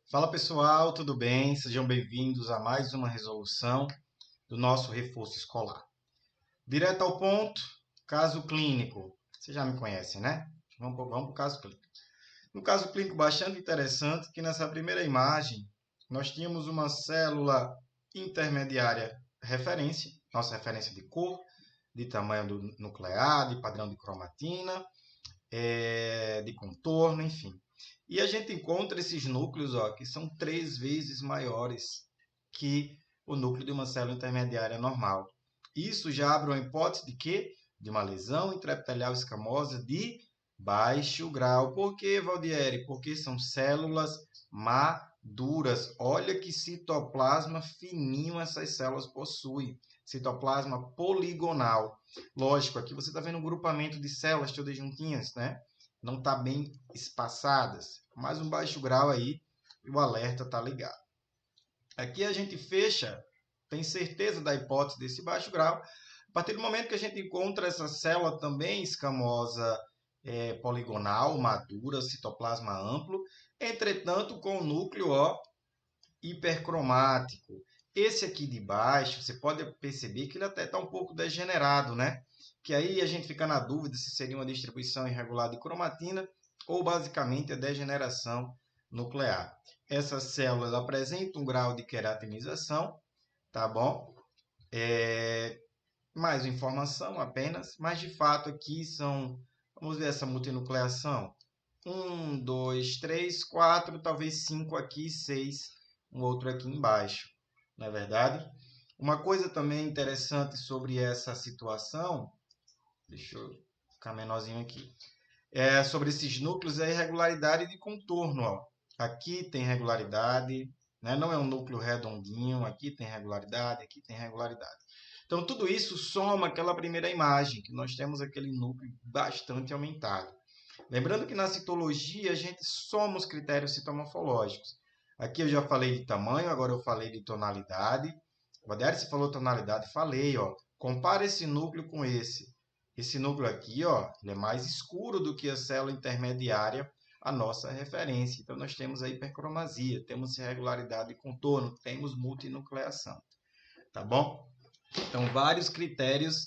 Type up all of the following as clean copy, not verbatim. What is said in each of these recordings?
Fala pessoal, tudo bem? Sejam bem-vindos a mais uma resolução do nosso reforço escolar. Direto ao ponto, caso clínico. Você já me conhece, né? Vamos para o caso clínico. No caso clínico, bastante interessante que nessa primeira imagem nós tínhamos uma célula intermediária referência, nossa referência de cor, de tamanho do nuclear, de padrão de cromatina, de contorno, enfim. E a gente encontra esses núcleos, ó, que são 3 vezes maiores que o núcleo de uma célula intermediária normal. Isso já abre uma hipótese de quê? De uma lesão intraepitelial escamosa de baixo grau. Por quê, Valdieri? Porque são células maduras. Olha que citoplasma fininho essas células possuem. Citoplasma poligonal. Lógico, aqui você está vendo um grupamento de células todas juntinhas, né? Não está bem espaçadas. Mais um baixo grau aí e o alerta está ligado. Aqui a gente fecha, tem certeza da hipótese desse baixo grau. A partir do momento que a gente encontra essa célula também escamosa poligonal, madura, citoplasma amplo, entretanto com o núcleo hipercromático. Esse aqui de baixo, você pode perceber que ele até está um pouco degenerado, né? Que aí a gente fica na dúvida se seria uma distribuição irregular de cromatina ou basicamente a degeneração nuclear. Essas células apresentam um grau de queratinização, tá bom? Mais informação apenas, mas de fato aqui são, vamos ver essa multinucleação. 1, 2, 3, 4, talvez 5 aqui, 6, um outro aqui embaixo, não é verdade? Uma coisa também interessante sobre essa situação, deixa eu ficar menorzinho aqui, sobre esses núcleos é a irregularidade de contorno. Ó. Aqui tem regularidade, né? Não é um núcleo redondinho, aqui tem regularidade, aqui tem regularidade. Então, tudo isso soma aquela primeira imagem, que nós temos aquele núcleo bastante aumentado. Lembrando que na citologia a gente soma os critérios citomorfológicos. Aqui eu já falei de tamanho, agora eu falei de tonalidade. O Adélio, você falou tonalidade, falei, ó. Compara esse núcleo com esse. Esse núcleo aqui, ó, ele é mais escuro do que a célula intermediária, a nossa referência. Então, nós temos a hipercromasia, temos irregularidade de contorno, temos multinucleação. Tá bom? Então, vários critérios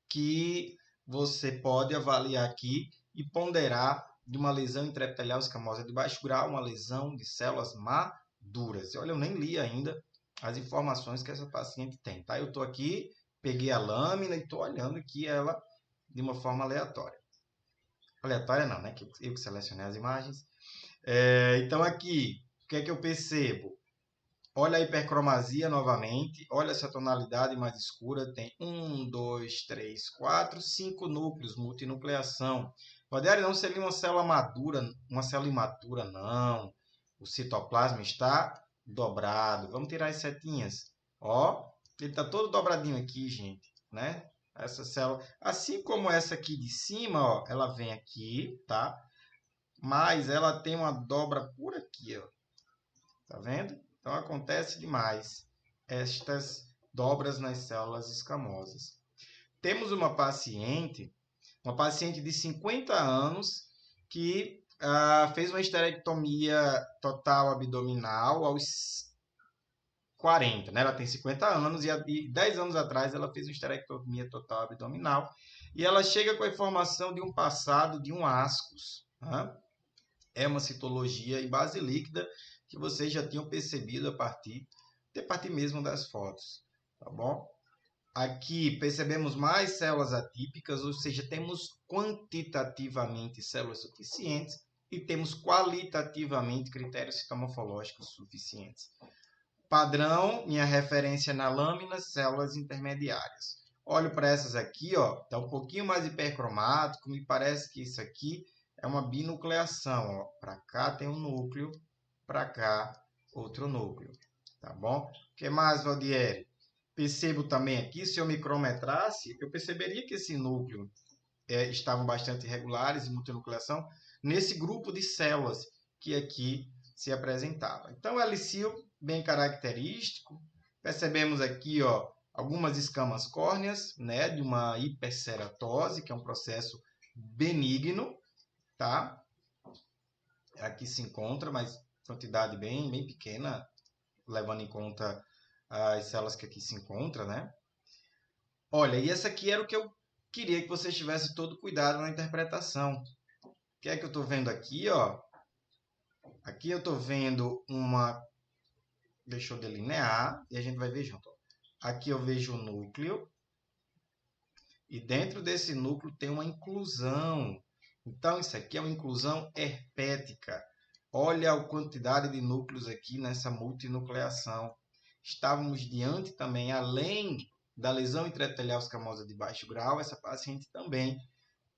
que você pode avaliar aqui e ponderar de uma lesão intraepitelial escamosa de baixo grau, uma lesão de células maduras. Olha, eu nem li ainda as informações que essa paciente tem, tá? Eu estou aqui, peguei a lâmina e estou olhando aqui ela de uma forma aleatória. Aleatória não, né? Eu que selecionei as imagens. Então, aqui, o que é que eu percebo? Olha a hipercromasia novamente. Olha essa tonalidade mais escura. Tem 1, 2, 3, 4, 5 núcleos, multinucleação. Rogério, não seria uma célula madura, uma célula imatura, não. O citoplasma está dobrado. Vamos tirar as setinhas. Ó, ele está todo dobradinho aqui, gente, né? Essa célula, assim como essa aqui de cima, ó, ela vem aqui, tá? Mas ela tem uma dobra por aqui, ó. Tá vendo? Então, acontece demais estas dobras nas células escamosas. Temos uma paciente de 50 anos que fez uma esterectomia total abdominal aos 40, né? Ela tem 50 anos e 10 anos atrás ela fez uma esterectomia total abdominal e ela chega com a informação de um passado de um ascus. Né? É uma citologia em base líquida que vocês já tinham percebido a partir mesmo das fotos, tá bom? Aqui percebemos mais células atípicas, ou seja, temos quantitativamente células suficientes e temos qualitativamente critérios citomorfológicos suficientes. Padrão, minha referência na lâmina, células intermediárias. Olho para essas aqui, ó, tá um pouquinho mais hipercromático, me parece que isso aqui é uma binucleação, ó. Para cá tem um núcleo, para cá outro núcleo, tá bom? O que mais, Valdieri? Percebo também aqui, se eu micrometrasse, eu perceberia que esse núcleo estavam bastante irregulares em multinucleação nesse grupo de células que aqui se apresentava. Então, helicil bem característico. Percebemos aqui, ó, algumas escamas córneas, né, de uma hiperceratose, que é um processo benigno, tá? Aqui se encontra, mas quantidade bem pequena, levando em conta as células que aqui se encontram, né? Olha, e essa aqui era o que eu queria que vocês tivessem todo cuidado na interpretação. O que é que eu estou vendo aqui, ó? Aqui eu estou vendo uma... Deixa eu delinear e a gente vai ver junto. Aqui eu vejo o núcleo. E dentro desse núcleo tem uma inclusão. Então, isso aqui é uma inclusão herpética. Olha a quantidade de núcleos aqui nessa multinucleação. Estávamos diante também, além da lesão intraepitelial escamosa de baixo grau, essa paciente também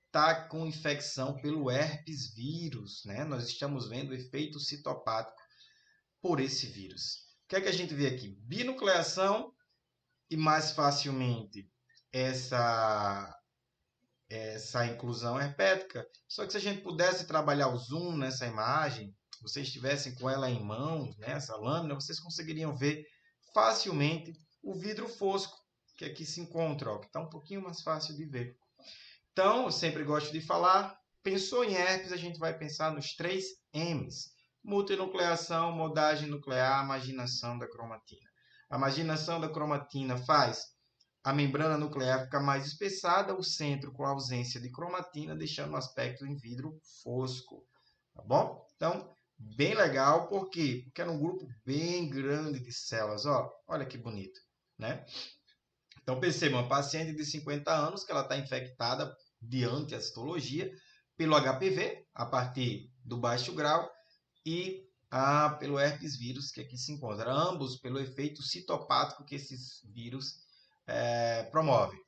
está com infecção pelo herpes vírus, né? Nós estamos vendo o efeito citopático por esse vírus. O que é que a gente vê aqui? Binucleação e mais facilmente essa inclusão herpética. Só que se a gente pudesse trabalhar o zoom nessa imagem, vocês estivessem com ela em mãos, né, essa lâmina, vocês conseguiriam ver facilmente o vidro fosco que aqui se encontra, ó, que está um pouquinho mais fácil de ver. Então, eu sempre gosto de falar, pensou em herpes, a gente vai pensar nos 3 M's. Multinucleação, modagem nuclear, marginação da cromatina. A marginação da cromatina faz a membrana nuclear ficar mais espessada, o centro com ausência de cromatina, deixando o aspecto em vidro fosco. Tá bom? Então, bem legal, por quê? Porque era um grupo bem grande de células, ó. Olha que bonito, né? Então, percebam, uma paciente de 50 anos que ela está infectada diante da citologia pelo HPV, a partir do baixo grau, e pelo herpes vírus, que aqui se encontra. Ambos pelo efeito citopático que esses vírus promovem.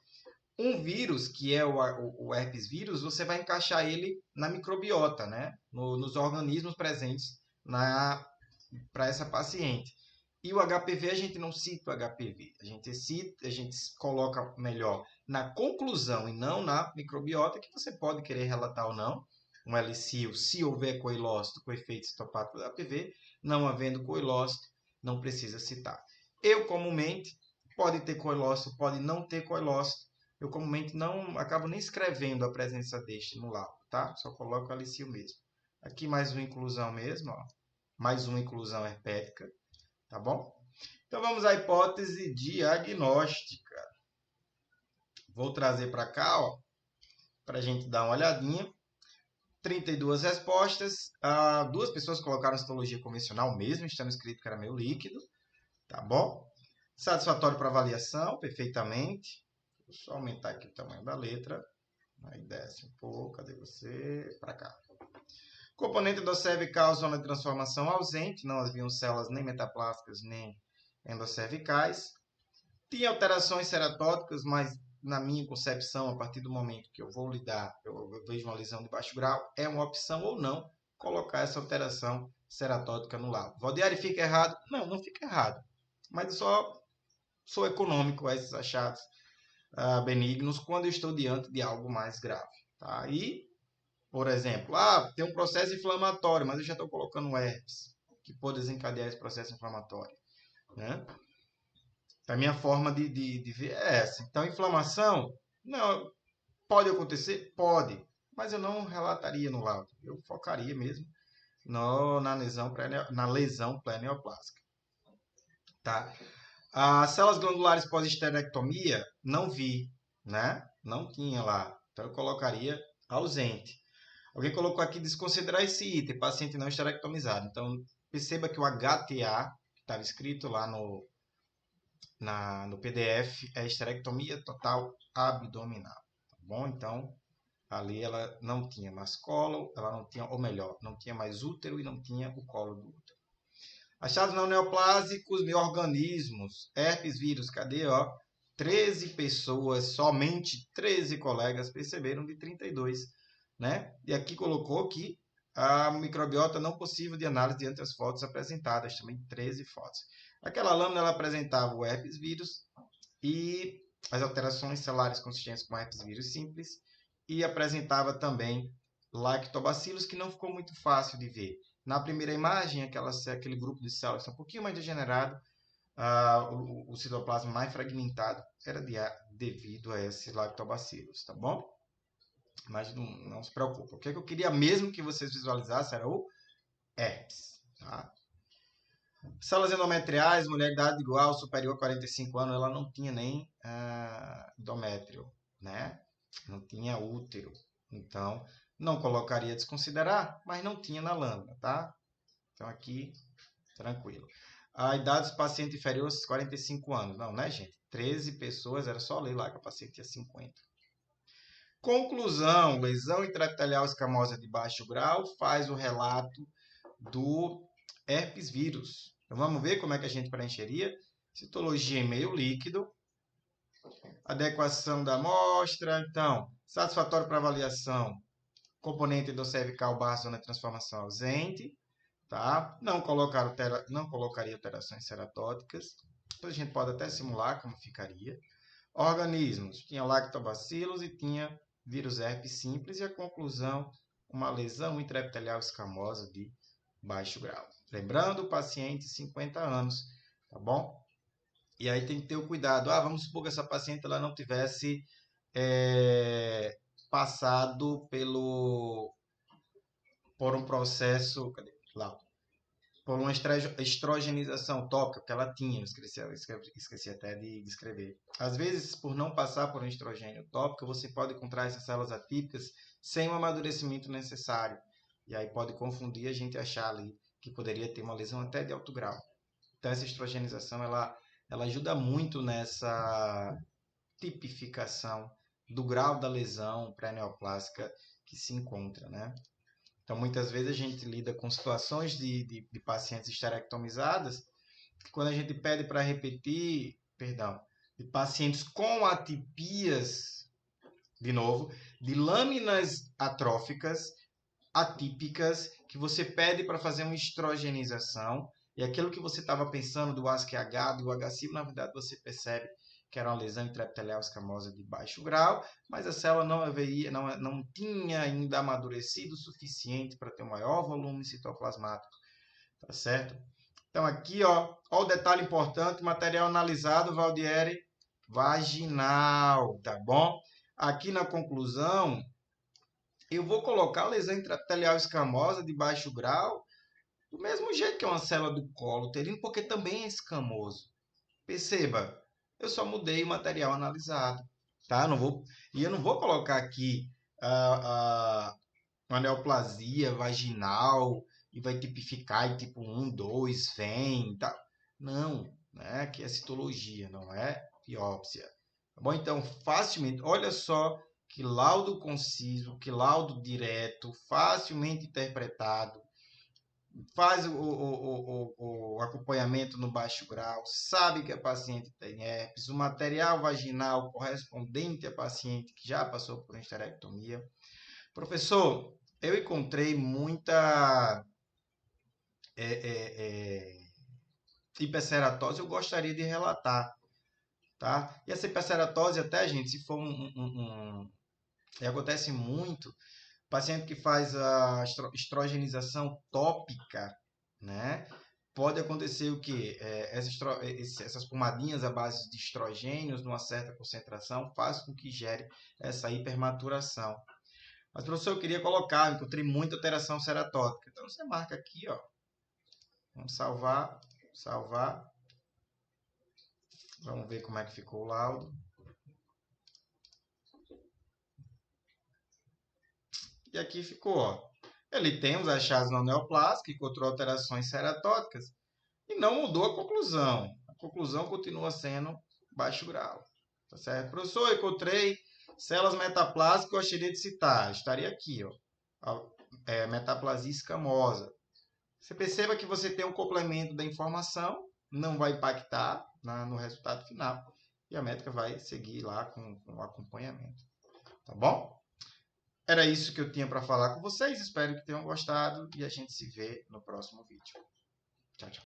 Um vírus, que é o herpes vírus, você vai encaixar ele na microbiota, né? Nos organismos presentes para essa paciente. E o HPV, a gente não cita o HPV. A gente coloca melhor na conclusão e não na microbiota, que você pode querer relatar ou não. Um helicil, se houver coilócito com efeito citopático do HPV, não havendo coilócito, não precisa citar. Eu, comumente, pode ter coilócito, pode não ter coilócito. Eu, comumente, não acabo nem escrevendo a presença deste no laudo, tá? Só coloco o helicil mesmo. Aqui mais uma inclusão mesmo, ó. Mais uma inclusão herpética. Tá bom? Então vamos à hipótese diagnóstica. Vou trazer para cá, ó, para a gente dar uma olhadinha. 32 respostas. 2 pessoas colocaram citologia convencional mesmo, estando escrito que era meio líquido. Tá bom? Satisfatório para avaliação, perfeitamente. Vou só aumentar aqui o tamanho da letra. Aí desce um pouco. Cadê você? Para cá. Componente endocervical, zona de transformação ausente. Não haviam células nem metaplásticas, nem endocervicais. Tinha alterações ceratóticas, mas na minha concepção, a partir do momento que eu vou lidar, eu vejo uma lesão de baixo grau, é uma opção ou não colocar essa alteração ceratótica no laudo. Valdiari, fica errado? Não, não fica errado. Mas eu só sou econômico a esses achados benignos quando eu estou diante de algo mais grave. Tá? E, por exemplo, tem um processo inflamatório, mas eu já estou colocando herpes, que pode desencadear esse processo inflamatório. Né? A minha forma de ver é essa. Então, inflamação, não, pode acontecer? Pode. Mas eu não relataria no laudo. Eu focaria mesmo na lesão pré-neoplásica. Tá? As células glandulares pós-esterectomia, não vi, né? Não tinha lá. Então, eu colocaria ausente. Alguém colocou aqui desconsiderar esse item, paciente não esterectomizado. Então, perceba que o HTA, que estava escrito lá no PDF, é esterectomia total abdominal. Tá bom? Então, ali ela não tinha mais colo, ela não tinha, ou melhor, não tinha mais útero e não tinha o colo do útero. Achados não neoplásicos, micro-organismos, herpes vírus, cadê, ó? 13 pessoas, somente 13 colegas perceberam de 32, né? E aqui colocou que a microbiota não possível de análise diante das fotos apresentadas, também 13 fotos. Aquela lâmina ela apresentava o herpes vírus e as alterações celulares consistentes com herpes vírus simples e apresentava também lactobacillus, que não ficou muito fácil de ver. Na primeira imagem, aquele grupo de células um pouquinho mais degenerado, o citoplasma mais fragmentado era devido a esse lactobacillus, tá bom? Mas não se preocupe. O que eu queria mesmo que vocês visualizassem era o herpes. Tá? Células endometriais, mulher de idade igual ou superior a 45 anos, ela não tinha nem endométrio, né? Não tinha útero. Então, não colocaria desconsiderar, mas não tinha na lâmina, tá? Então, aqui, tranquilo. A idade dos pacientes inferior aos 45 anos. Não, né, gente? 13 pessoas, era só ler lá que a paciente tinha 50. Conclusão, lesão intraepitelial escamosa de baixo grau faz o relato do herpes vírus. Então, vamos ver como é que a gente preencheria. Citologia em meio líquido. Adequação da amostra. Então, satisfatório para avaliação. Componente endocervical barra zona de transformação ausente. Tá? Não colocaria alterações ceratóticas. Depois a gente pode até simular como ficaria. Organismos. Tinha lactobacilos e tinha vírus herpes simples. E a conclusão, uma lesão intraepitelial escamosa de baixo grau. Lembrando, o paciente 50 anos, tá bom? E aí tem que ter o cuidado. Vamos supor que essa paciente ela não tivesse passado por um processo, cadê? Lá, por uma estrogenização tópica que ela tinha, esqueci até de descrever. Às vezes, por não passar por um estrogênio tópico, você pode encontrar essas células atípicas sem o amadurecimento necessário. E aí pode confundir a gente achar ali que poderia ter uma lesão até de alto grau. Então, essa estrogenização, ela ajuda muito nessa tipificação do grau da lesão pré-neoplásica que se encontra, né? Então, muitas vezes a gente lida com situações de pacientes esterectomizadas, que quando a gente pede para repetir, de pacientes com atipias, de novo, de lâminas atróficas, atípicas, que você pede para fazer uma estrogenização, e aquilo que você estava pensando do ASCH, do HCIB, na verdade você percebe que era uma lesão intraepitelial escamosa de baixo grau, mas a célula não tinha ainda amadurecido o suficiente para ter um maior volume citoplasmático, tá certo? Então aqui, ó o detalhe importante, material analisado, Valdieri, vaginal, tá bom? Aqui na conclusão, eu vou colocar a lesão intraepitelial escamosa de baixo grau do mesmo jeito que é uma célula do colo uterino, porque também é escamoso. Perceba, eu só mudei o material analisado, tá? Eu não vou colocar aqui uma neoplasia vaginal e vai tipificar em tipo 1, 2, vem, tá? Não, né? Aqui é citologia, não é biópsia. Tá bom? Então, facilmente, olha só que laudo conciso, que laudo direto, facilmente interpretado, faz o acompanhamento no baixo grau, sabe que a paciente tem herpes, o material vaginal correspondente à paciente que já passou por esterectomia. Professor, eu encontrei muita hiperceratose, eu gostaria de relatar, tá? E essa hiperceratose até, gente, se for acontece muito, paciente que faz a estrogenização tópica, né? Pode acontecer o quê? Essas pomadinhas à base de estrogênios, numa certa concentração, faz com que gere essa hipermaturação. Mas, professor, eu queria colocar, encontrei muita alteração ceratótica. Então, você marca aqui, ó. Vamos salvar. Vamos ver como é que ficou o laudo. E aqui ficou, ó. Ele tem os achados não neoplásicos, encontrou alterações ceratóticas e não mudou a conclusão. A conclusão continua sendo baixo grau. Tá certo? Professor, encontrei células metaplásicas, gostaria de citar. Estaria aqui, ó. Metaplasia escamosa. Você perceba que você tem um complemento da informação, não vai impactar no resultado final. E a médica vai seguir lá com o acompanhamento. Tá bom? Era isso que eu tinha para falar com vocês. Espero que tenham gostado e a gente se vê no próximo vídeo. Tchau, tchau.